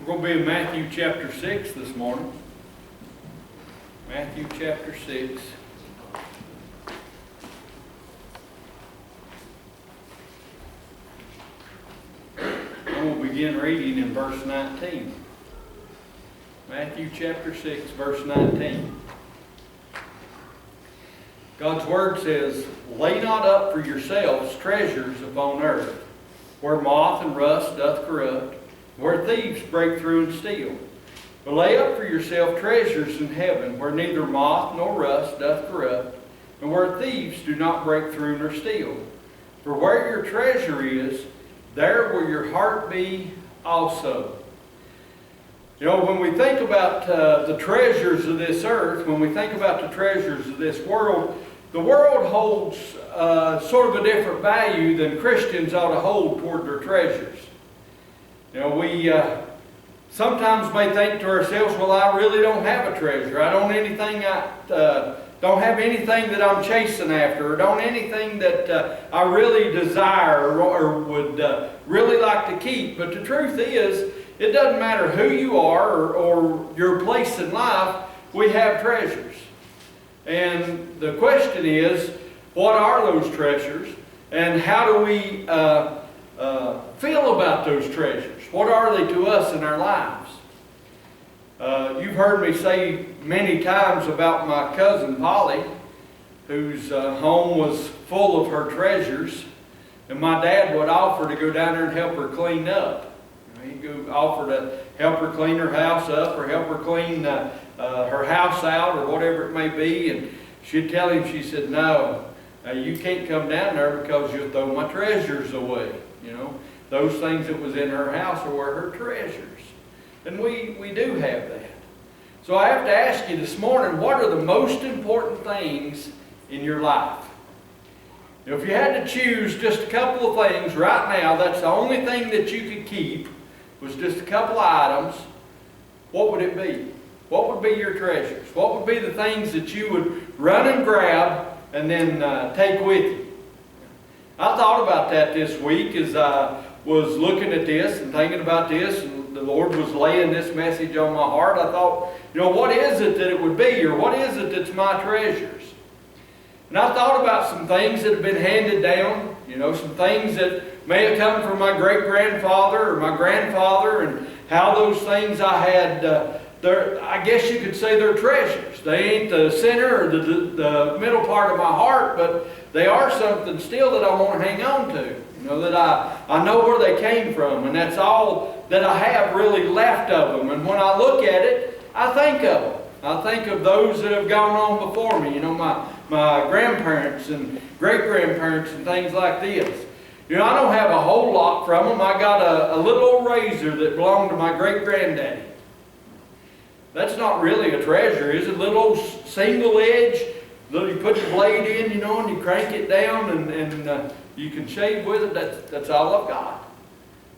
We're going to be in Matthew chapter 6 this morning. Matthew chapter 6. And we'll begin reading in verse 19. Matthew chapter 6, verse 19. God's word says, "Lay not up for yourselves treasures upon earth, where moth and rust doth corrupt, where thieves break through and steal. But lay up for yourself treasures in heaven, where neither moth nor rust doth corrupt, and where thieves do not break through nor steal. For where your treasure is, there will your heart be also." You know, when we think about the treasures of this earth, when we think about the treasures of this world, the world holds sort of a different value than Christians ought to hold toward their treasures. You know, we sometimes may think to ourselves, well, I really don't have a treasure. I don't have anything that I'm chasing after, or don't anything that I really desire or would really like to keep. But the truth is, it doesn't matter who you are or your place in life, we have treasures. And the question is, what are those treasures? And how do we feel about those treasures? What are they to us in our lives? You've heard me say many times about my cousin Polly, whose home was full of her treasures, and my dad would offer to go down there and help her clean up. He'd go offer to help her clean her house up, or help her clean her house out, or whatever it may be, and she'd tell him, she said, "No, you can't come down there because you'll throw my treasures away." You know, those things that was in her house were her treasures. And we do have that. So I have to ask you this morning, what are the most important things in your life? If you had to choose just a couple of things right now, that's the only thing that you could keep, was just a couple of items, what would it be? What would be your treasures? What would be the things that you would run and grab and then take with you? I thought about that this week as I was looking at this and thinking about this, and the Lord was laying this message on my heart. I thought, you know, what is it that it would be, or what is it that's my treasures? And I thought about some things that have been handed down, you know, some things that may have come from my great-grandfather or my grandfather, and how those things I had, I guess you could say they're treasures. They ain't the center or the middle part of my heart, but they are something still that I want to hang on to. You know, that I know where they came from, and that's all that I have really left of them. And when I look at it, I think of them. I think of those that have gone on before me, you know, my grandparents and great-grandparents and things like this. You know, I don't have a whole lot from them. I got a little old razor that belonged to my great-granddaddy. That's not really a treasure, is it? A little old single edge, you put the blade in, you know, and you crank it down, and you can shave with it. That's all I've got.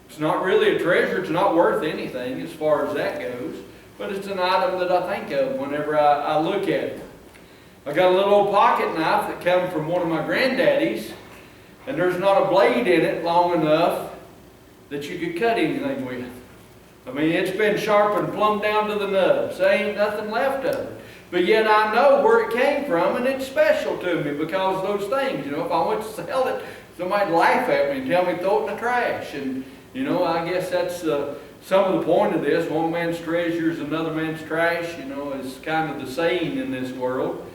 It's not really a treasure. It's not worth anything as far as that goes. But it's an item that I think of whenever I look at it. I got a little old pocket knife that came from one of my granddaddies, and there's not a blade in it long enough that you could cut anything with. I mean, it's been sharpened plumb down to the nubs. There ain't nothing left of it. But yet I know where it came from, and it's special to me because of those things. You know, if I went to sell it, somebody'd laugh at me and tell me throw it in the trash. And, you know, I guess that's some of the point of this. One man's treasure is another man's trash, you know, is kind of the saying in this world.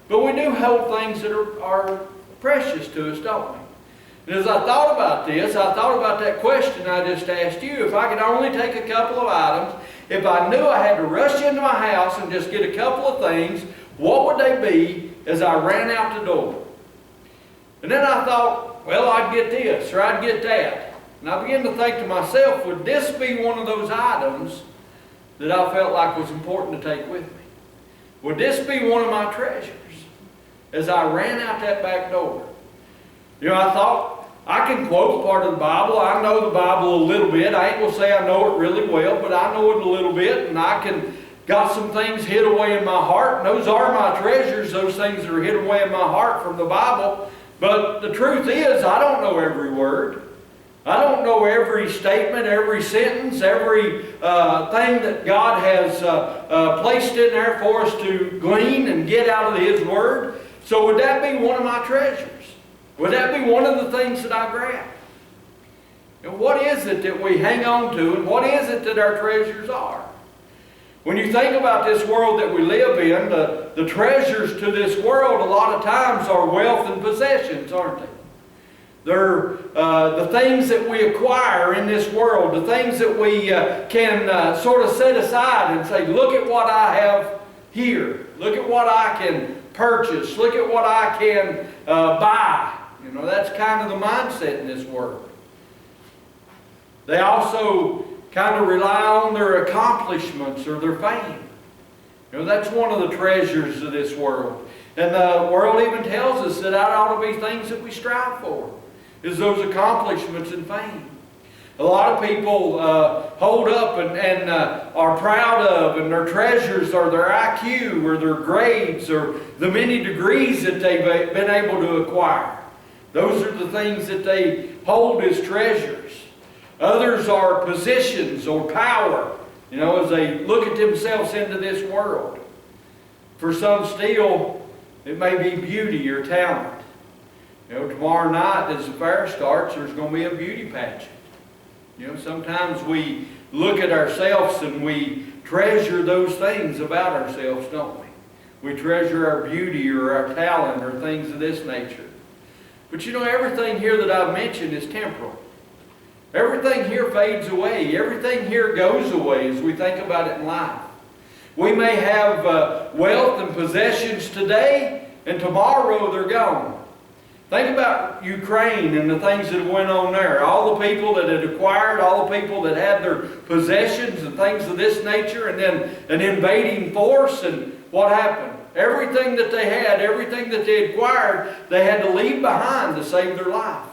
But we do hold things that are precious to us, don't we? And as I thought about this, I thought about that question I just asked you. If I could only take a couple of items, if I knew I had to rush into my house and just get a couple of things, what would they be as I ran out the door? And then I thought, well, I'd get this or I'd get that. And I began to think to myself, would this be one of those items that I felt like was important to take with me? Would this be one of my treasures as I ran out that back door? You know, I thought, I can quote part of the Bible. I know the Bible a little bit. I ain't going to say I know it really well, but I know it a little bit, and got some things hid away in my heart, and those are my treasures, those things that are hid away in my heart from the Bible. But the truth is, I don't know every word. I don't know know every statement, every sentence, every thing that God has placed in there for us to glean and get out of His Word. So would that be one of my treasures? Would that be one of the things that I grab? And what is it that we hang on to, and what is it that our treasures are? When you think about this world that we live in, the treasures to this world a lot of times are wealth and possessions, aren't they? They're the things that we acquire in this world, the things that we can sort of set aside and say, look at what I have here. Look at what I can purchase. Look at what I can buy. You know, that's kind of the mindset in this world. They also kind of rely on their accomplishments or their fame. You know, that's one of the treasures of this world. And the world even tells us that that ought to be things that we strive for, is those accomplishments and fame. A lot of people hold up and are proud of, and their treasures are their IQ or their grades or the many degrees that they've been able to acquire. Those are the things that they hold as treasures. Others are positions or power, you know, as they look at themselves into this world. For some still, it may be beauty or talent. You know, tomorrow night as the fair starts, there's going to be a beauty pageant. You know, sometimes we look at ourselves and we treasure those things about ourselves, don't we? We treasure our beauty or our talent or things of this nature. But you know, everything here that I've mentioned is temporal. Everything here fades away. Everything here goes away as we think about it in life. We may have wealth and possessions today, and tomorrow they're gone. Think about Ukraine and the things that went on there. All the people that had acquired, all the people that had their possessions and things of this nature, and then an invading force, and what happened? Everything that they had, everything that they acquired, they had to leave behind to save their life.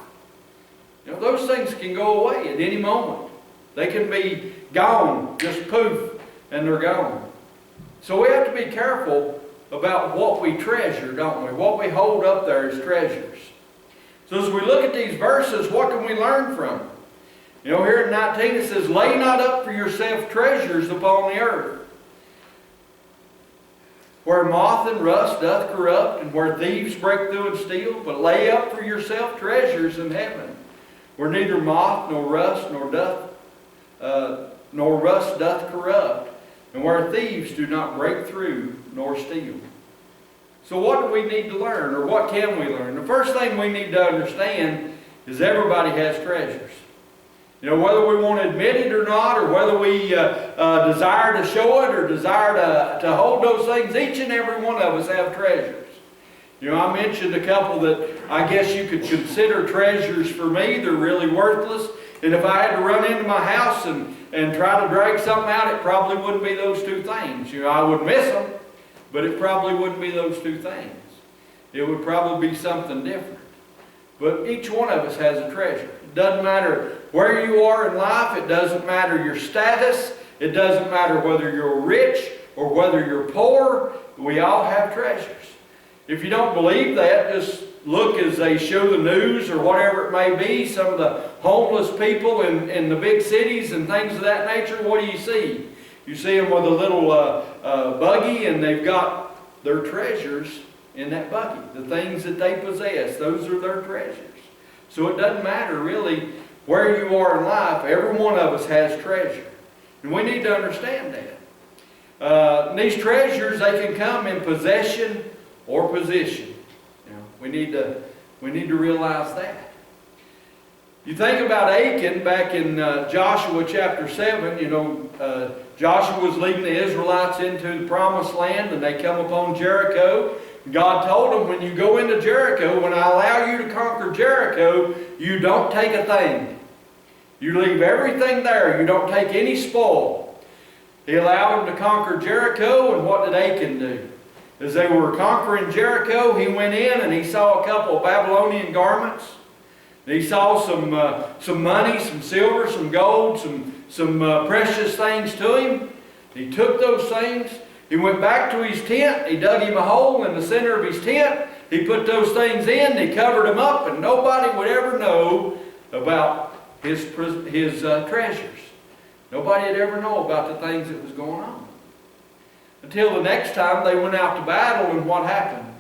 You know, those things can go away at any moment. They can be gone, just poof, and they're gone. So we have to be careful about what we treasure, don't we? What we hold up there as treasures. So as we look at these verses, what can we learn from them? You know, here in 19 it says, lay not up for yourself treasures upon the earth, where moth and rust doth corrupt, and where thieves break through and steal, but lay up for yourself treasures in heaven, where neither moth nor rust doth corrupt, and where thieves do not break through nor steal. So what do we need to learn, or what can we learn? The first thing we need to understand is everybody has treasures. You know, whether we want to admit it or not, or whether we desire to show it or desire to hold those things, each and every one of us have treasures. You know, I mentioned a couple that I guess you could consider treasures for me. They're really worthless. And if I had to run into my house and try to drag something out, it probably wouldn't be those two things. You know, I would miss them, but it probably wouldn't be those two things. It would probably be something different. But each one of us has a treasure. It doesn't matter where you are in life. It doesn't matter your status. It doesn't matter whether you're rich or whether you're poor. We all have treasures. If you don't believe that, just look as they show the news or whatever it may be, some of the homeless people in the big cities and things of that nature. What do you see? You see them with a little buggy, and they've got their treasures in that buggy. The things that they possess, those are their treasures. So it doesn't matter really where you are in life. Every one of us has treasure. And we need to understand that. These treasures, they can come in possession or position. You know, we need to realize that. You think about Achan back in Joshua chapter 7, you know, Joshua was leading the Israelites into the promised land, and they come upon Jericho. God told them, when you go into Jericho, when I allow you to conquer Jericho, you don't take a thing. You leave everything there. You don't take any spoil. He allowed them to conquer Jericho, and what did Achan do? As they were conquering Jericho, he went in and he saw a couple of Babylonian garments. He saw some money, some silver, some gold, some precious things to him. He took those things. He went back to his tent. He dug him a hole in the center of his tent. He put those things in. He covered them up, and nobody would ever know about his treasures. Nobody had ever known about the things that was going on. Until the next time they went out to battle, and what happened?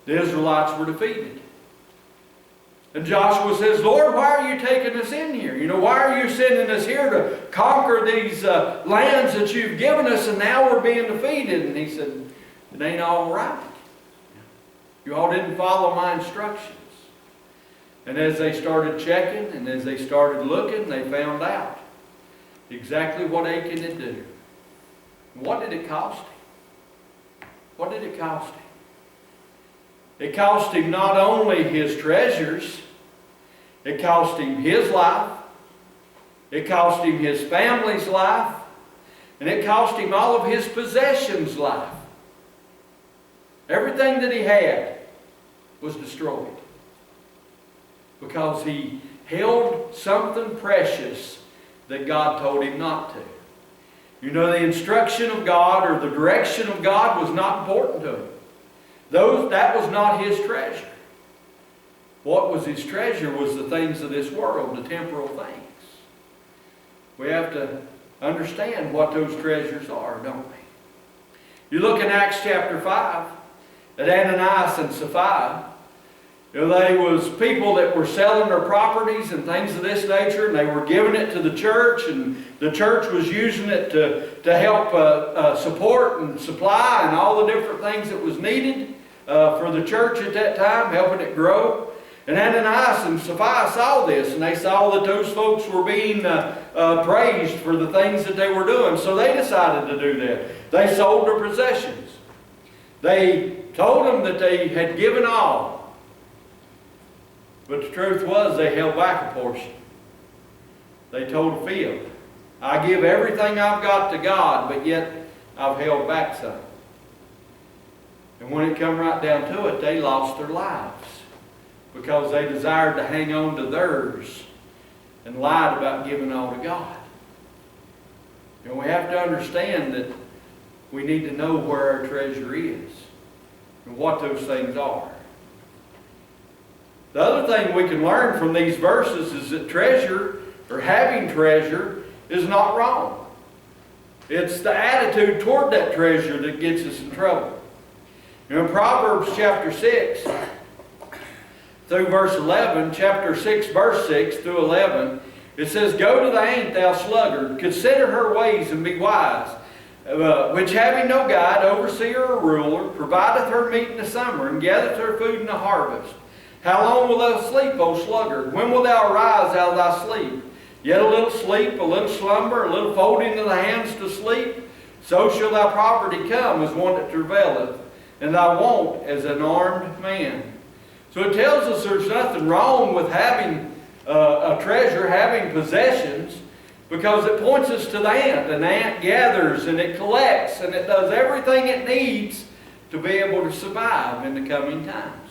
The Israelites were defeated. And Joshua says, Lord, why are you taking us in here? Why are you sending us here to conquer these lands that you've given us, and now we're being defeated? And he said, it ain't all right. You all didn't follow my instructions. And as they started checking, and as they started looking, they found out exactly what Achan had done. What did it cost him? What did it cost him? It cost him not only his treasures, it cost him his life, it cost him his family's life, and it cost him all of his possessions' life. Everything that he had was destroyed because he held something precious that God told him not to. The instruction of God or the direction of God was not important to him. That was not his treasure. What was his treasure was the things of this world, the temporal things. We have to understand what those treasures are, don't we? You look in Acts chapter 5 at Ananias and Sapphira. They was people that were selling their properties and things of this nature, and they were giving it to the church, and the church was using it to help support and supply and all the different things that was needed for the church at that time, helping it grow. And Ananias and Sapphira saw this, and they saw that those folks were being praised for the things that they were doing, so they decided to do that. They sold their possessions. They told them that they had given all. But the truth was they held back a portion. They told a field, I give everything I've got to God, but yet I've held back some. And when it come right down to it, they lost their lives because they desired to hang on to theirs and lied about giving all to God. And we have to understand that we need to know where our treasure is and what those things are. The other thing we can learn from these verses is that treasure, or having treasure, is not wrong. It's the attitude toward that treasure that gets us in trouble. In Proverbs chapter 6 through verse 11, chapter 6, verse 6 through 11, it says, Go to the ant, thou sluggard, consider her ways and be wise, which having no guide, overseer, or ruler, provideth her meat in the summer, and gathereth her food in the harvest. How long wilt thou sleep, O sluggard? When wilt thou arise out of thy sleep? Yet a little sleep, a little slumber, a little folding of the hands to sleep. So shall thy poverty come as one that travaileth, and thy want as an armed man. So it tells us there's nothing wrong with having a treasure, having possessions, because it points us to the ant. An ant gathers and it collects and it does everything it needs to be able to survive in the coming times.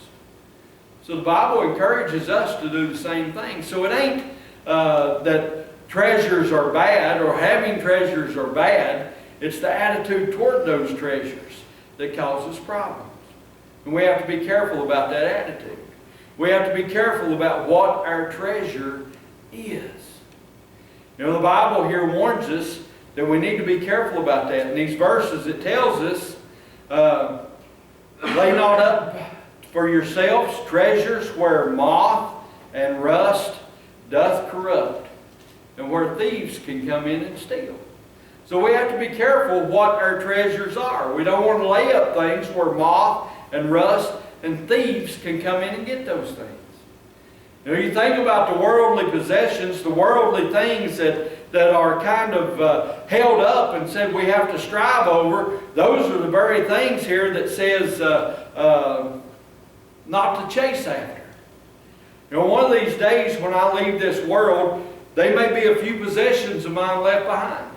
So the Bible encourages us to do the same thing. So it ain't that treasures are bad or having treasures are bad. It's the attitude toward those treasures that causes problems. And we have to be careful about that attitude. We have to be careful about what our treasure is. The Bible here warns us that we need to be careful about that. In these verses it tells us, lay not up for yourselves treasures where moth and rust doth corrupt, and where thieves can come in and steal. So we have to be careful what our treasures are. We don't want to lay up things where moth and rust and thieves can come in and get those things. You think about the worldly possessions, the worldly things that are kind of held up and said we have to strive over. Those are the very things here that says not to chase after. One of these days when I leave this world, there may be a few possessions of mine left behind.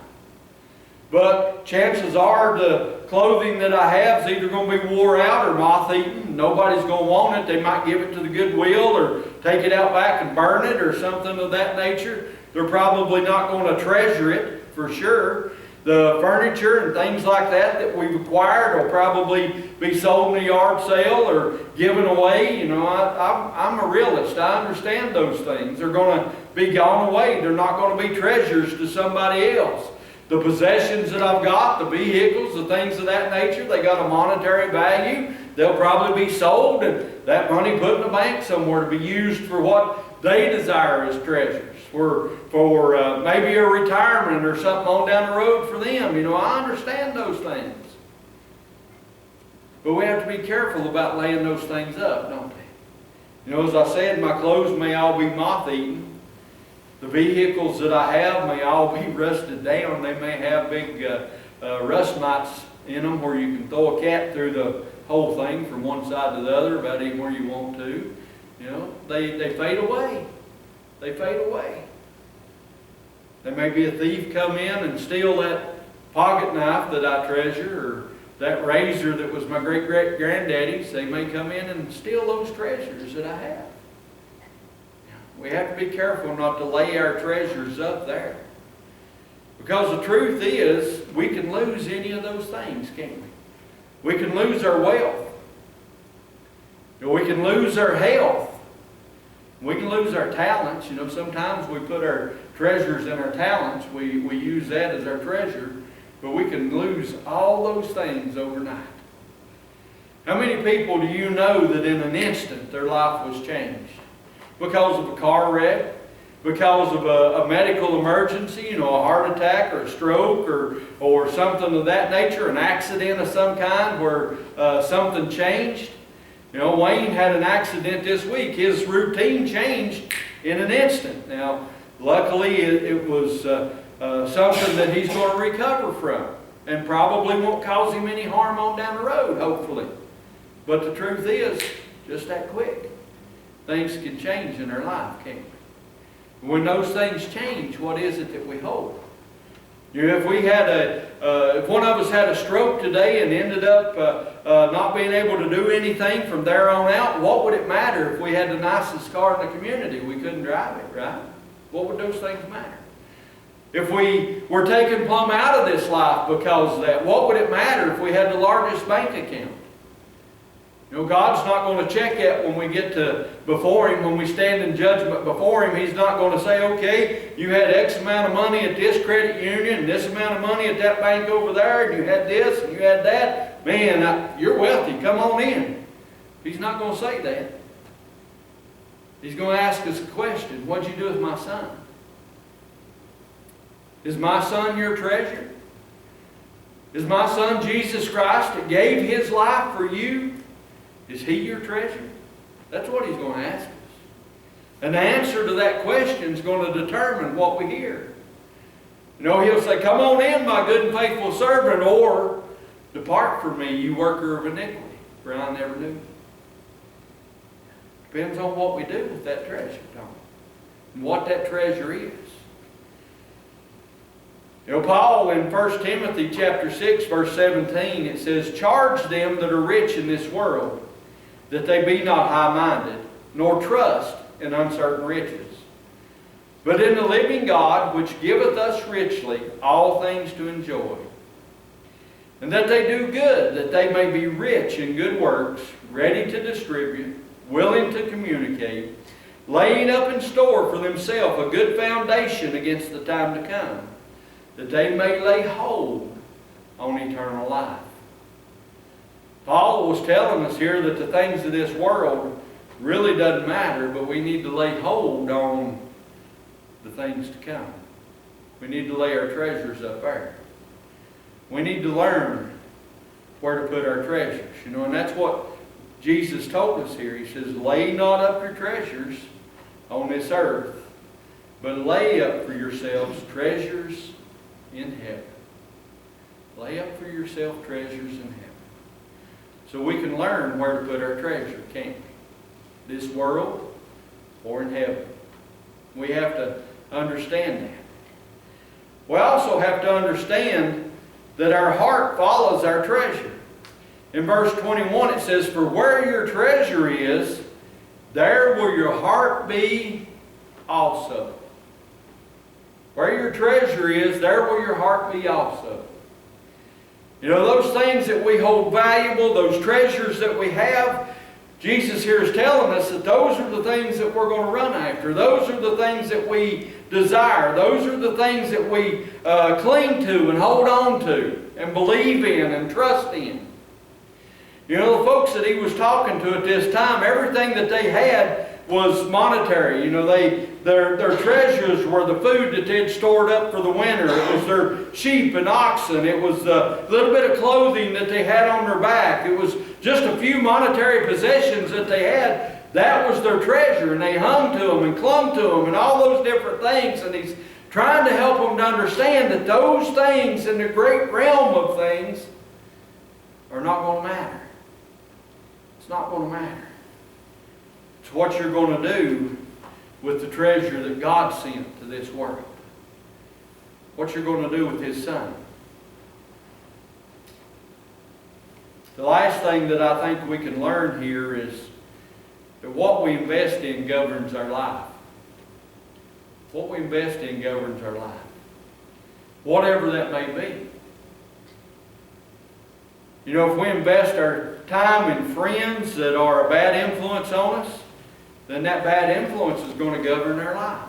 But chances are the clothing that I have is either going to be wore out or moth-eaten. Nobody's going to want it. They might give it to the Goodwill or take it out back and burn it or something of that nature. They're probably not going to treasure it for sure. The furniture and things like that we've acquired will probably be sold in a yard sale or given away. I'm a realist. I understand those things. They're going to be gone away. They're not going to be treasures to somebody else. The possessions that I've got, the vehicles, the things of that nature, they got a monetary value. They'll probably be sold, and that money put in the bank somewhere to be used for what they desire as treasures. For maybe a retirement or something on down the road for them. You know, I understand those things. But we have to be careful about laying those things up, don't we? You know, as I said, my clothes may all be moth-eaten. The vehicles that I have may all be rusted down. They may have big rust mites in them where you can throw a cat through the whole thing from one side to the other, about anywhere you want to. You know, they fade away. They fade away. There may be a thief come in and steal that pocket knife that I treasure, or that razor that was my great-great-granddaddy's. They may come in and steal those treasures that I have. We have to be careful not to lay our treasures up there. Because the truth is, we can lose any of those things, can't we? We can lose our wealth. We can lose our health. We can lose our talents. You know, sometimes we put our treasures in our talents. We use that as our treasure. But we can lose all those things overnight. How many people do you know that in an instant their life was changed? Because of a car wreck, because of a medical emergency, you know, a heart attack or a stroke or something of that nature, an accident of some kind where something changed. You know, Wayne had an accident this week. His routine changed in an instant. Now, luckily it was something that he's going to recover from and probably won't cause him any harm on down the road, hopefully. But the truth is, just that quick, things can change in our life, can't we? When those things change, what is it that we hold? You know, if one of us had a stroke today and ended up not being able to do anything from there on out, what would it matter if we had the nicest car in the community? We couldn't drive it, right? What would those things matter? If we were taken plumb out of this life because of that, what would it matter if we had the largest bank account? You know, God's not going to check it when we get to before Him, when we stand in judgment before Him. He's not going to say, okay, you had X amount of money at this credit union and this amount of money at that bank over there, and you had this and you had that. Man, you're wealthy. Come on in. He's not going to say that. He's going to ask us a question. What'd you do with my son? Is my son your treasure? Is my son Jesus Christ that gave His life for you? Is He your treasure? That's what He's going to ask us. And the answer to that question is going to determine what we hear. You know, He'll say, come on in, my good and faithful servant, or depart from me, you worker of iniquity, for I never knew you. Depends on what we do with that treasure, don't it? And what that treasure is. You know, Paul in 1 Timothy chapter 6, verse 17, it says, charge them that are rich in this world, that they be not high-minded, nor trust in uncertain riches, but in the living God, which giveth us richly all things to enjoy. And that they do good, that they may be rich in good works, ready to distribute, willing to communicate, laying up in store for themselves a good foundation against the time to come, that they may lay hold on eternal life. Paul was telling us here that the things of this world really doesn't matter, but we need to lay hold on the things to come. We need to lay our treasures up there. We need to learn where to put our treasures. You know, and that's what Jesus told us here. He says, lay not up your treasures on this earth, but lay up for yourselves treasures in heaven. Lay up for yourself treasures in heaven. So we can learn where to put our treasure, can't we? This world or in heaven. We have to understand that. We also have to understand that our heart follows our treasure. In verse 21 it says, for where your treasure is, there will your heart be also. Where your treasure is, there will your heart be also. You know, those things that we hold valuable, those treasures that we have, Jesus here is telling us that those are the things that we're going to run after. Those are the things that we desire. Those are the things that we cling to and hold on to and believe in and trust in. You know, the folks that he was talking to at this time, everything that they had was monetary. You know, their treasures were the food that they'd stored up for the winter. It was their sheep and oxen. It was the little bit of clothing that they had on their back. It was just a few monetary possessions that they had. That was their treasure, and they hung to them and clung to them and all those different things. And he's trying to help them to understand that those things in the great realm of things are not going to matter. It's not going to matter. It's what you're going to do with the treasure that God sent to this world. What you're going to do with His Son. The last thing that I think we can learn here is that what we invest in governs our life. What we invest in governs our life. Whatever that may be. You know, if we invest our time in friends that are a bad influence on us, then that bad influence is going to govern our life.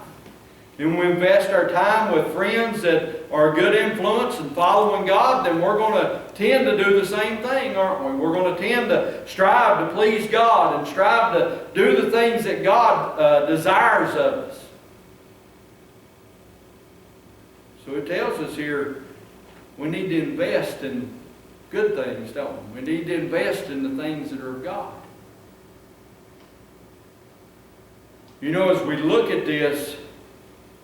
And when we invest our time with friends that are a good influence and following God, then we're going to tend to do the same thing, aren't we? We're going to tend to strive to please God and strive to do the things that God desires of us. So it tells us here we need to invest in good things, don't we? We need to invest in the things that are of God. You know, as we look at this,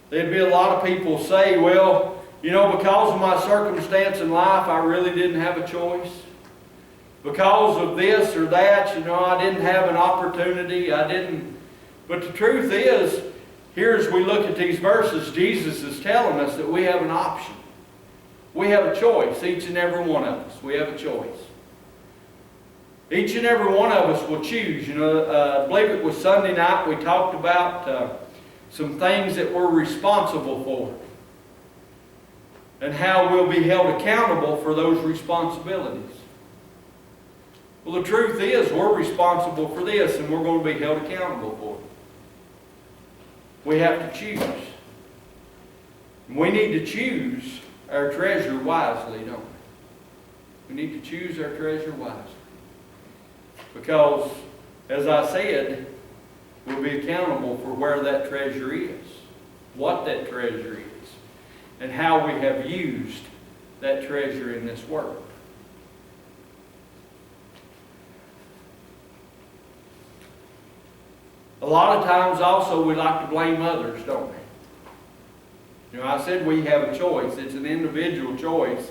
there'd be a lot of people say, well, you know, because of my circumstance in life, I really didn't have a choice. Because of this or that, you know, I didn't have an opportunity. But the truth is, here as we look at these verses, Jesus is telling us that we have an option. We have a choice, each and every one of us. We have a choice. Each and every one of us will choose. You know, I believe it was Sunday night we talked about some things that we're responsible for and how we'll be held accountable for those responsibilities. Well, the truth is we're responsible for this and we're going to be held accountable for it. We have to choose. We need to choose our treasure wisely, don't we? We need to choose our treasure wisely. Because, as I said, we'll be accountable for where that treasure is, what that treasure is, and how we have used that treasure in this world. A lot of times also we like to blame others, don't we? You know, I said we have a choice. It's an individual choice.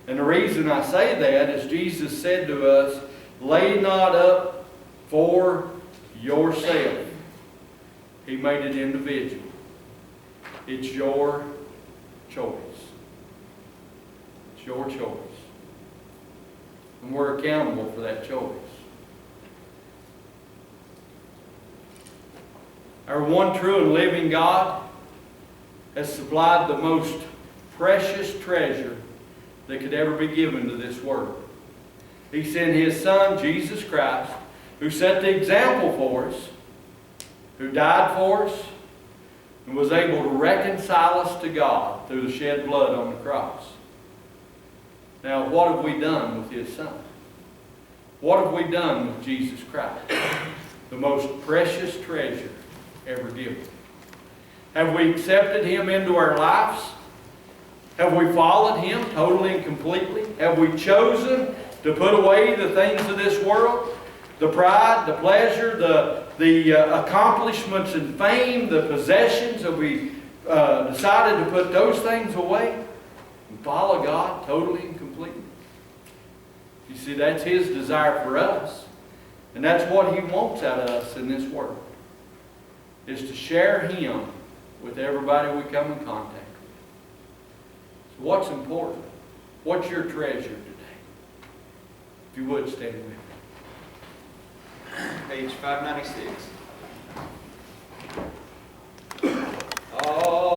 And the reason I say that is Jesus said to us, lay not up for yourself. He made it individual. It's your choice. It's your choice. And we're accountable for that choice. Our one true and living God has supplied the most precious treasure that could ever be given to this world. He sent His Son, Jesus Christ, who set the example for us, who died for us, and was able to reconcile us to God through the shed blood on the cross. Now, what have we done with His Son? What have we done with Jesus Christ? The most precious treasure ever given. Have we accepted Him into our lives? Have we followed Him totally and completely? Have we chosen to put away the things of this world? The pride, the pleasure, the accomplishments and fame, the possessions? Have we decided to put those things away and follow God totally and completely? You see, that's His desire for us. And that's what He wants out of us in this world, is to share Him with everybody we come in contact with. So what's important? What's your treasure today? If you would, stand with me. Page 596.